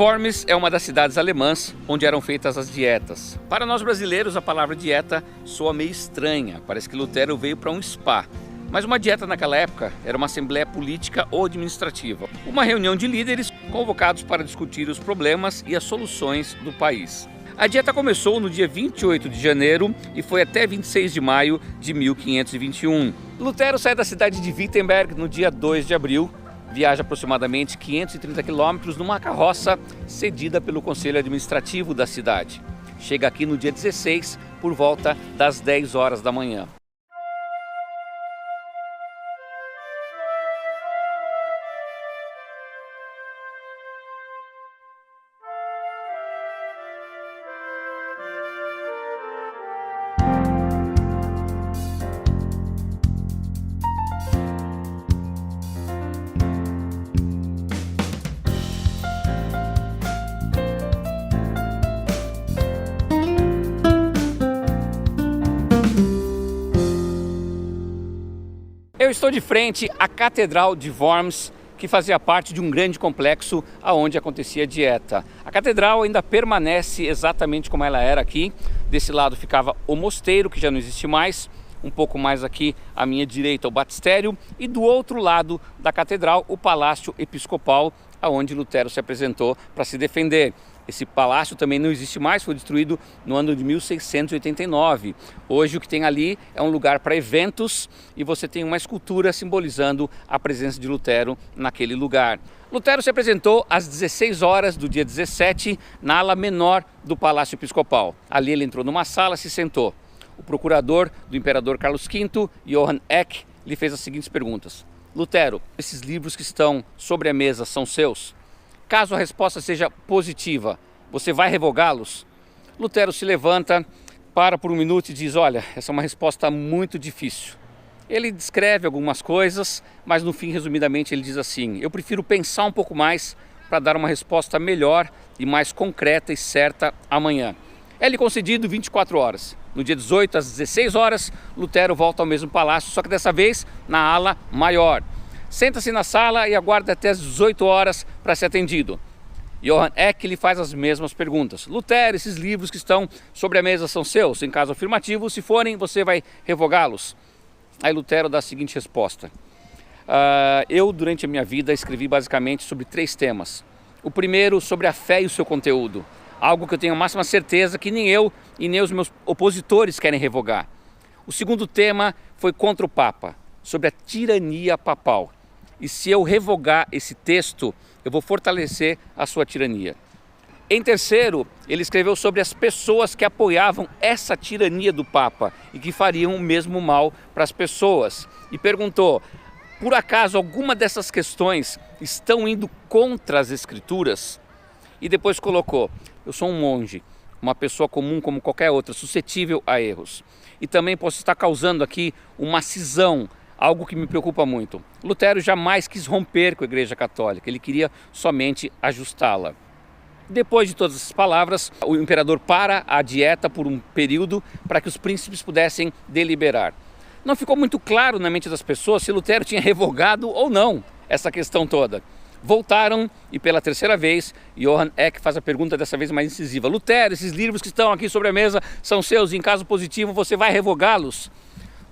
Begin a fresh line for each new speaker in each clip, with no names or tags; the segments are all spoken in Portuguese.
Worms é uma das cidades alemãs onde eram feitas as dietas. Para nós brasileiros, a palavra dieta soa meio estranha, parece que Lutero veio para um spa. Mas uma dieta naquela época era uma assembleia política ou administrativa, uma reunião de líderes convocados para discutir os problemas e as soluções do país. A dieta começou no dia 28 de janeiro e foi até 26 de maio de 1521. Lutero sai da cidade de Wittenberg no dia 2 de abril, viaja aproximadamente 530 quilômetros numa carroça cedida pelo Conselho Administrativo da cidade. Chega aqui no dia 16 por volta das 10 horas da manhã. Eu estou de frente à Catedral de Worms, que fazia parte de um grande complexo onde acontecia a dieta. A catedral ainda permanece exatamente como ela era aqui. Desse lado ficava o mosteiro, que já não existe mais. Um pouco mais aqui à minha direita o batistério. E do outro lado da catedral o Palácio Episcopal, onde Lutero se apresentou para se defender. Esse palácio também não existe mais, foi destruído no ano de 1689. Hoje o que tem ali é um lugar para eventos e você tem uma escultura simbolizando a presença de Lutero naquele lugar. Lutero se apresentou às 16 horas do dia 17 na ala menor do Palácio Episcopal. Ali ele entrou numa sala e se sentou. O procurador do imperador Carlos V, Johann Eck, lhe fez as seguintes perguntas. Lutero, esses livros que estão sobre a mesa são seus? Caso a resposta seja positiva, você vai revogá-los? Lutero se levanta, para por um minuto e diz, olha, essa é uma resposta muito difícil. Ele descreve algumas coisas, mas no fim, resumidamente, ele diz assim, eu prefiro pensar um pouco mais para dar uma resposta melhor e mais concreta e certa amanhã. É-lhe concedido 24 horas. No dia 18 às 16 horas, Lutero volta ao mesmo palácio, só que dessa vez na ala maior. Senta-se na sala e aguarda até as 18 horas para ser atendido. Johann Eck lhe faz as mesmas perguntas. Lutero, esses livros que estão sobre a mesa são seus? Em caso afirmativo, se forem, você vai revogá-los? Aí Lutero dá a seguinte resposta. Eu, durante a minha vida, escrevi basicamente sobre 3 temas. O primeiro, sobre a fé e o seu conteúdo. Algo que eu tenho a máxima certeza que nem eu e nem os meus opositores querem revogar. O segundo tema foi contra o Papa, sobre a tirania papal. E se eu revogar esse texto, eu vou fortalecer a sua tirania. Em terceiro, ele escreveu sobre as pessoas que apoiavam essa tirania do Papa e que fariam o mesmo mal para as pessoas. E perguntou, por acaso alguma dessas questões estão indo contra as Escrituras? E depois colocou, eu sou um monge, uma pessoa comum como qualquer outra, suscetível a erros. E também posso estar causando aqui uma cisão, algo que me preocupa muito. Lutero jamais quis romper com a Igreja Católica, ele queria somente ajustá-la. Depois de todas essas palavras, o imperador para a dieta por um período para que os príncipes pudessem deliberar. Não ficou muito claro na mente das pessoas se Lutero tinha revogado ou não essa questão toda. Voltaram e pela terceira vez, Johann Eck faz a pergunta dessa vez mais incisiva. Lutero, esses livros que estão aqui sobre a mesa são seus e em caso positivo você vai revogá-los?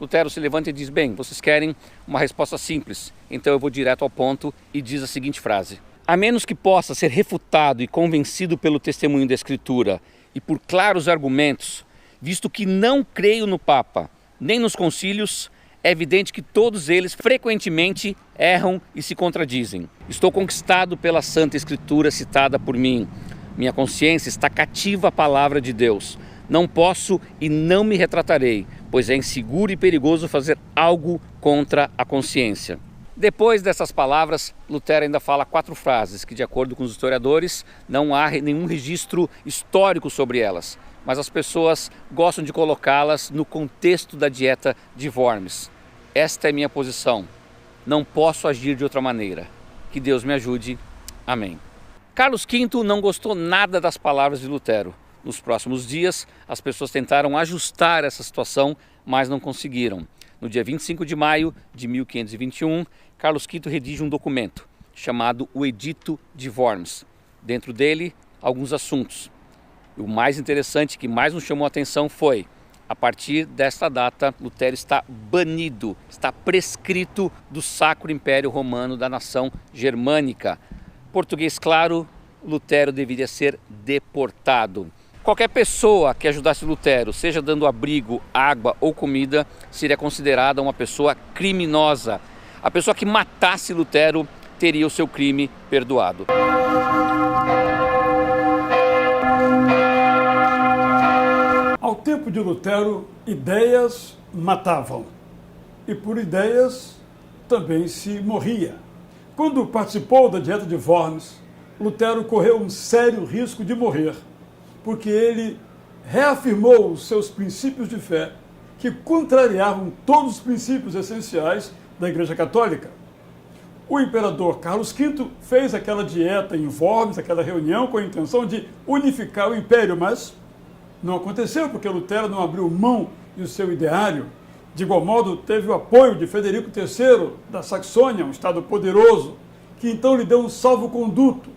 Lutero se levanta e diz, bem, vocês querem uma resposta simples, então eu vou direto ao ponto e diz a seguinte frase. A menos que possa ser refutado e convencido pelo testemunho da Escritura e por claros argumentos, visto que não creio no Papa, nem nos concílios, é evidente que todos eles frequentemente erram e se contradizem. Estou conquistado pela Santa Escritura citada por mim. Minha consciência está cativa à palavra de Deus. Não posso e não me retratarei, pois é inseguro e perigoso fazer algo contra a consciência. Depois dessas palavras, Lutero ainda fala 4 frases que, de acordo com os historiadores, não há nenhum registro histórico sobre elas, mas as pessoas gostam de colocá-las no contexto da dieta de Worms. Esta é minha posição. Não posso agir de outra maneira. Que Deus me ajude. Amém. Carlos V não gostou nada das palavras de Lutero. Nos próximos dias, as pessoas tentaram ajustar essa situação, mas não conseguiram. No dia 25 de maio de 1521, Carlos V redige um documento chamado o Edito de Worms. dentro dele alguns assuntos. O mais interessante, que mais nos chamou a atenção foi: a partir desta data, Lutero está banido, está prescrito do Sacro Império Romano da nação germânica. Português claro, Lutero deveria ser deportado. Qualquer pessoa que ajudasse Lutero, seja dando abrigo, água ou comida, seria considerada uma pessoa criminosa. A pessoa que matasse Lutero teria o seu crime perdoado.
Ao tempo de Lutero, ideias matavam, e por ideias também se morria. Quando participou da Dieta de Worms, Lutero correu um sério risco de morrer, porque ele reafirmou os seus princípios de fé, que contrariavam todos os princípios essenciais da Igreja Católica. O imperador Carlos V fez aquela dieta em Worms, aquela reunião, com a intenção de unificar o império, mas não aconteceu, porque Lutero não abriu mão do seu ideário. De igual modo, teve o apoio de Frederico III da Saxônia, um estado poderoso, que então lhe deu um salvo-conduto.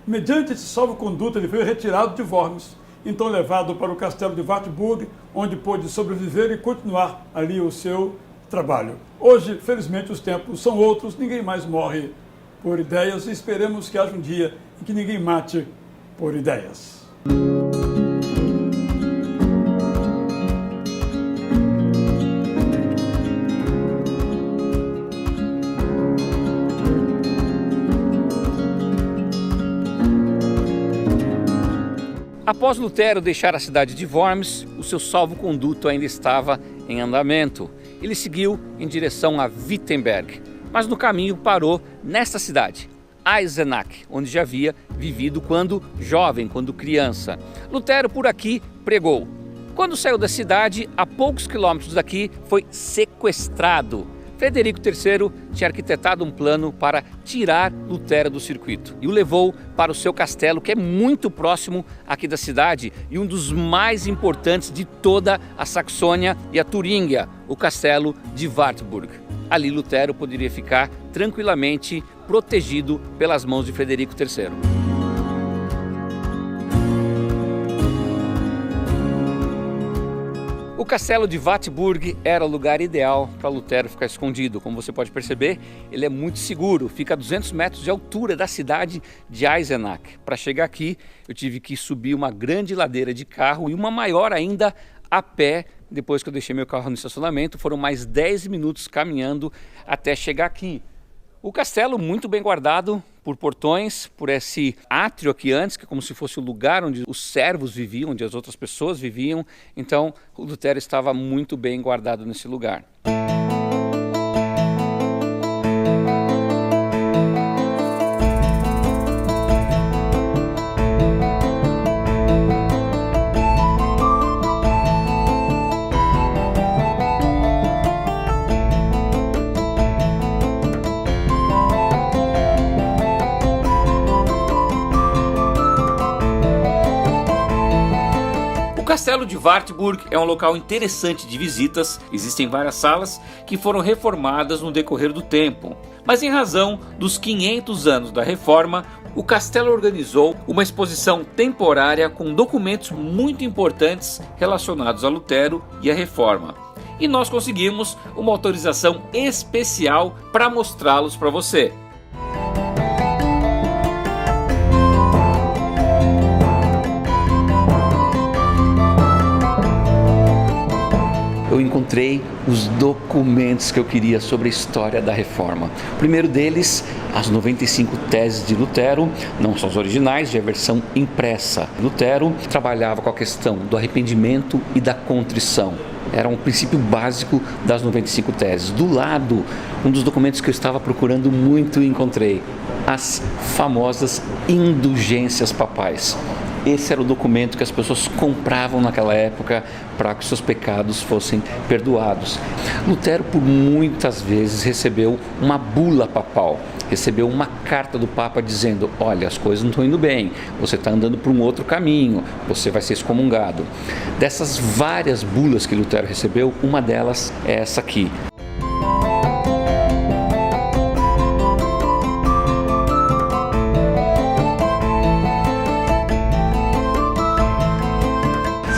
Mediante esse salvo-conduto, ele foi retirado de Worms, então levado para o castelo de Wartburg, onde pôde sobreviver e continuar ali o seu trabalho. Hoje, felizmente, os tempos são outros, ninguém mais morre por ideias e esperemos que haja um dia em que ninguém mate por ideias.
Após Lutero deixar a cidade de Worms, o seu salvo-conduto ainda estava em andamento. Ele seguiu em direção a Wittenberg, mas no caminho parou nesta cidade, Eisenach, onde já havia vivido quando jovem, quando criança. Lutero por aqui pregou. Quando saiu da cidade, a poucos quilômetros daqui, foi sequestrado. Frederico III tinha arquitetado um plano para tirar Lutero do circuito e o levou para o seu castelo, que é muito próximo aqui da cidade e um dos mais importantes de toda a Saxônia e a Turíngia, o castelo de Wartburg. Ali Lutero poderia ficar tranquilamente protegido pelas mãos de Frederico III. O castelo de Wartburg era o lugar ideal para Lutero ficar escondido. Como você pode perceber, ele é muito seguro, fica a 200 metros de altura da cidade de Eisenach. Para chegar aqui, eu tive que subir uma grande ladeira de carro e uma maior ainda a pé. Depois que eu deixei meu carro no estacionamento, foram mais 10 minutos caminhando até chegar aqui. O castelo muito bem guardado por portões, por esse átrio aqui antes, que é como se fosse o lugar onde os servos viviam, onde as outras pessoas viviam. Então, o Lutero estava muito bem guardado nesse lugar. O castelo de Wartburg é um local interessante de visitas. Existem várias salas que foram reformadas no decorrer do tempo. Mas em razão dos 500 anos da reforma, o castelo organizou uma exposição temporária com documentos muito importantes relacionados a Lutero e a reforma. E nós conseguimos uma autorização especial para mostrá-los para você. Eu encontrei os documentos que eu queria sobre a história da Reforma. O primeiro deles, as 95 teses de Lutero, não são as originais, já a versão impressa. Lutero trabalhava com a questão do arrependimento e da contrição. Era um princípio básico das 95 teses. Do lado, um dos documentos que eu estava procurando muito e encontrei, as famosas indulgências papais. Esse era o documento que as pessoas compravam naquela época para que seus pecados fossem perdoados. Lutero, por muitas vezes, recebeu uma bula papal, recebeu uma carta do Papa dizendo: olha, as coisas não estão indo bem, você está andando por um outro caminho, você vai ser excomungado. Dessas várias bulas que Lutero recebeu, uma delas é essa aqui.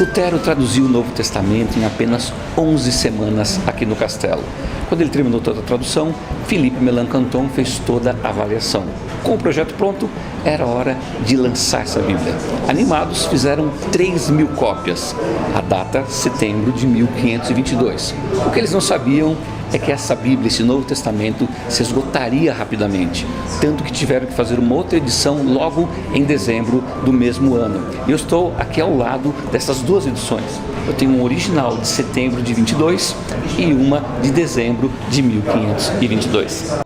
Lutero traduziu o Novo Testamento em apenas 11 semanas aqui no castelo. Quando ele terminou toda a tradução, Philippe Melanchthon fez toda a avaliação. Com o projeto pronto, era hora de lançar essa Bíblia. Animados, fizeram 3.000 cópias. A data, setembro de 1522. O que eles não sabiam é que essa Bíblia, esse Novo Testamento, se esgotaria rapidamente, tanto que tiveram que fazer uma outra edição logo em dezembro do mesmo ano. Eu estou aqui ao lado dessas duas edições. Eu tenho um original de setembro de 22 e uma de dezembro de 1522.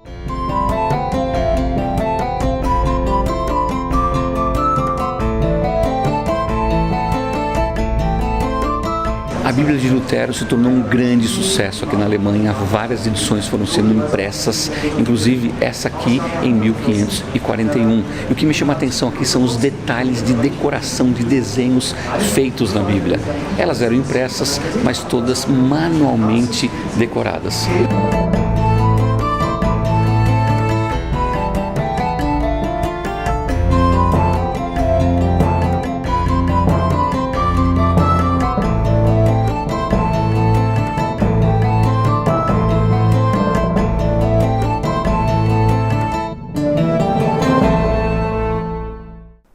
A Bíblia de Lutero se tornou um grande sucesso aqui na Alemanha. Várias edições foram sendo impressas, inclusive essa aqui em 1541. E o que me chama a atenção aqui são os detalhes de decoração, de desenhos feitos na Bíblia. Elas eram impressas, mas todas manualmente decoradas.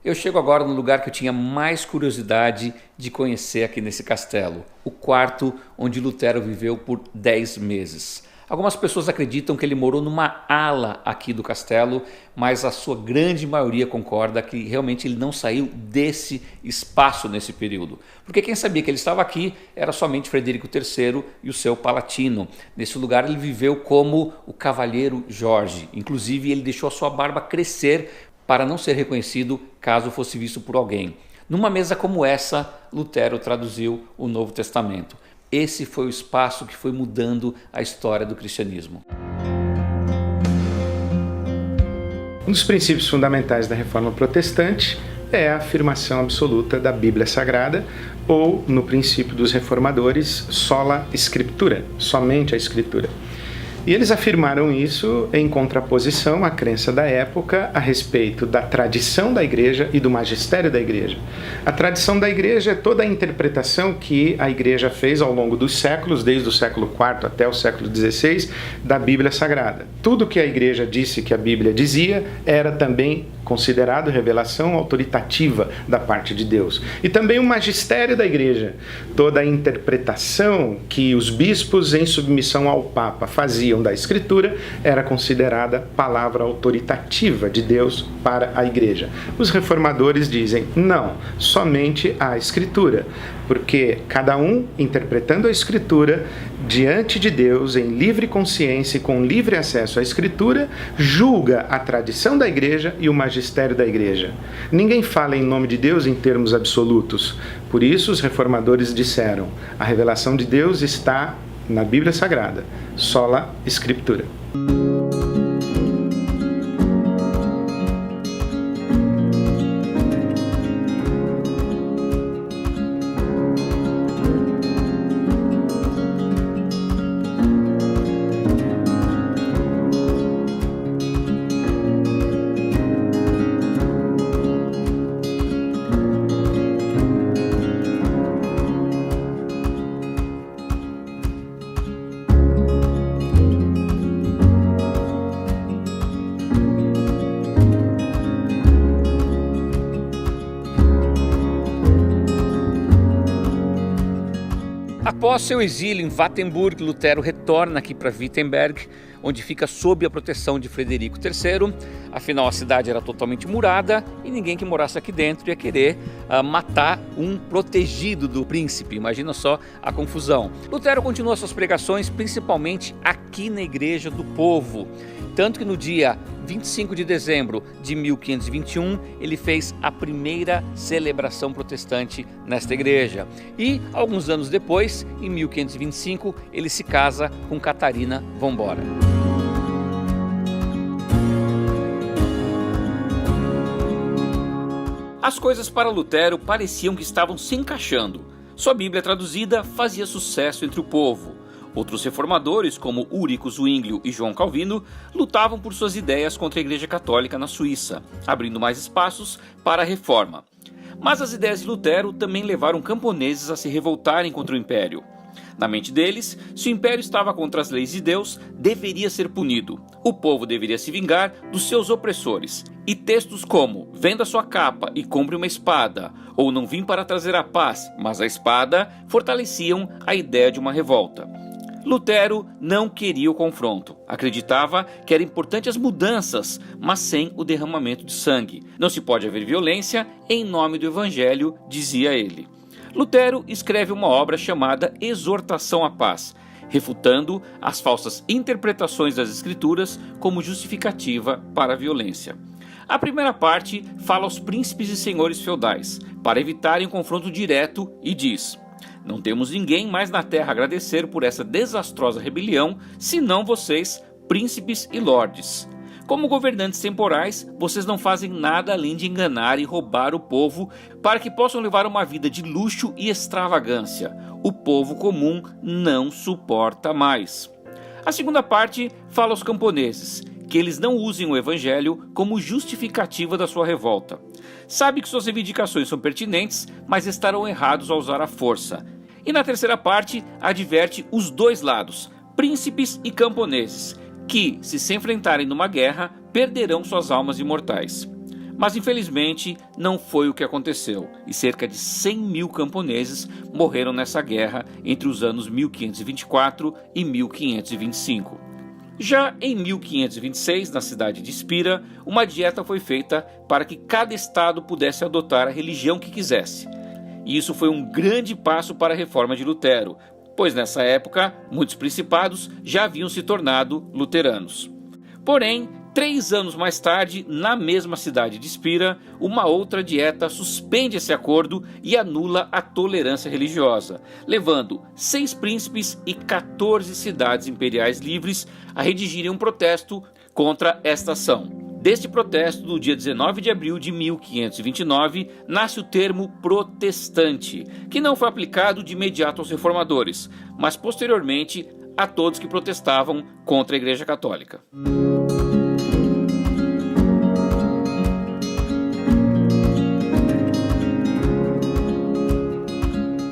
Eu chego agora no lugar que eu tinha mais curiosidade de conhecer aqui nesse castelo, o quarto onde Lutero viveu por 10 meses. Algumas pessoas acreditam que ele morou numa ala aqui do castelo, mas a sua grande maioria concorda que realmente ele não saiu desse espaço nesse período. Porque quem sabia que ele estava aqui era somente Frederico III e o seu palatino. Nesse lugar ele viveu como o Cavalheiro Jorge. Inclusive ele deixou a sua barba crescer para não ser reconhecido caso fosse visto por alguém. Numa mesa como essa, Lutero traduziu o Novo Testamento. Esse foi o espaço que foi mudando a história do cristianismo.
Um dos princípios fundamentais da Reforma Protestante é a afirmação absoluta da Bíblia Sagrada, ou, no princípio dos reformadores, sola scriptura, somente a Escritura. E eles afirmaram isso em contraposição à crença da época a respeito da tradição da Igreja e do magistério da Igreja. A tradição da Igreja é toda a interpretação que a Igreja fez ao longo dos séculos, desde o século IV até o século XVI, da Bíblia Sagrada. Tudo que a Igreja disse que a Bíblia dizia era também considerado revelação autoritativa da parte de Deus. E também o magistério da Igreja, toda a interpretação que os bispos em submissão ao Papa faziam da Escritura era considerada palavra autoritativa de Deus para a Igreja. Os reformadores dizem, não, somente a Escritura, porque cada um, interpretando a Escritura, diante de Deus, em livre consciência e com livre acesso à Escritura, julga a tradição da Igreja e o magistério da Igreja. Ninguém fala em nome de Deus em termos absolutos. Por isso, os reformadores disseram, a revelação de Deus está na Bíblia Sagrada, sola Scriptura.
Após seu exílio em Wittenberg, Lutero retorna aqui para Wittenberg, onde fica sob a proteção de Frederico III. Afinal, a cidade era totalmente murada e ninguém que morasse aqui dentro ia querer matar um protegido do príncipe. Imagina só a confusão. Lutero continua suas pregações principalmente aqui na Igreja do Povo. Tanto que no dia 25 de dezembro de 1521, ele fez a primeira celebração protestante nesta igreja. E, alguns anos depois, em 1525, ele se casa com Catarina von Bora. As coisas para Lutero pareciam que estavam se encaixando. Sua Bíblia traduzida fazia sucesso entre o povo. Outros reformadores, como Ulrico Zwinglio e João Calvino, lutavam por suas ideias contra a Igreja Católica na Suíça, abrindo mais espaços para a reforma. Mas as ideias de Lutero também levaram camponeses a se revoltarem contra o império. Na mente deles, se o império estava contra as leis de Deus, deveria ser punido. O povo deveria se vingar dos seus opressores. E textos como "venda sua capa e compre uma espada", ou "não vim para trazer a paz, mas a espada", fortaleciam a ideia de uma revolta. Lutero não queria o confronto. Acreditava que era importante as mudanças, mas sem o derramamento de sangue. Não se pode haver violência em nome do evangelho, dizia ele. Lutero escreve uma obra chamada Exortação à Paz, refutando as falsas interpretações das Escrituras como justificativa para a violência. A primeira parte fala aos príncipes e senhores feudais, para evitarem um confronto direto, e diz: "Não temos ninguém mais na terra a agradecer por essa desastrosa rebelião, senão vocês, príncipes e lordes. Como governantes temporais, vocês não fazem nada além de enganar e roubar o povo para que possam levar uma vida de luxo e extravagância. O povo comum não suporta mais." A segunda parte fala aos camponeses, que eles não usem o evangelho como justificativa da sua revolta. Sabe que suas reivindicações são pertinentes, mas estarão errados ao usar a força. E na terceira parte, adverte os dois lados, príncipes e camponeses, que, se enfrentarem numa guerra, perderão suas almas imortais. Mas infelizmente não foi o que aconteceu, e cerca de 100 mil camponeses morreram nessa guerra entre os anos 1524 e 1525. Já em 1526, na cidade de Spira, uma dieta foi feita para que cada estado pudesse adotar a religião que quisesse. E isso foi um grande passo para a reforma de Lutero, pois nessa época muitos principados já haviam se tornado luteranos. Porém, 3 anos mais tarde, na mesma cidade de Spira, uma outra dieta suspende esse acordo e anula a tolerância religiosa, levando 6 príncipes e 14 cidades imperiais livres a redigirem um protesto contra esta ação. Deste protesto, no dia 19 de abril de 1529, nasce o termo protestante, que não foi aplicado de imediato aos reformadores, mas posteriormente a todos que protestavam contra a Igreja Católica.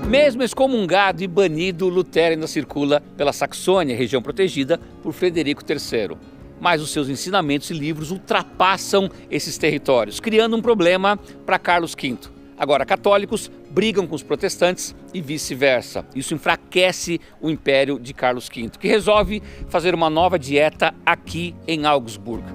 Mesmo excomungado e banido, Lutero ainda circula pela Saxônia, região protegida por Frederico III. Mas os seus ensinamentos e livros ultrapassam esses territórios, criando um problema para Carlos V. Agora, católicos brigam com os protestantes e vice-versa. Isso enfraquece o império de Carlos V, que resolve fazer uma nova dieta aqui em Augsburgo.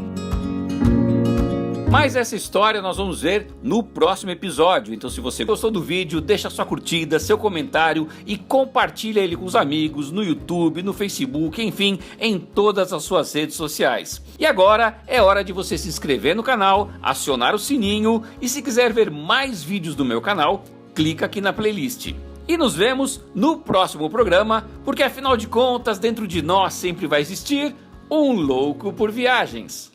Mas essa história nós vamos ver no próximo episódio. Então, se você gostou do vídeo, deixa sua curtida, seu comentário e compartilha ele com os amigos no YouTube, no Facebook, enfim, em todas as suas redes sociais. E agora é hora de você se inscrever no canal, acionar o sininho e, se quiser ver mais vídeos do meu canal, clica aqui na playlist. E nos vemos no próximo programa, porque afinal de contas, dentro de nós sempre vai existir um louco por viagens.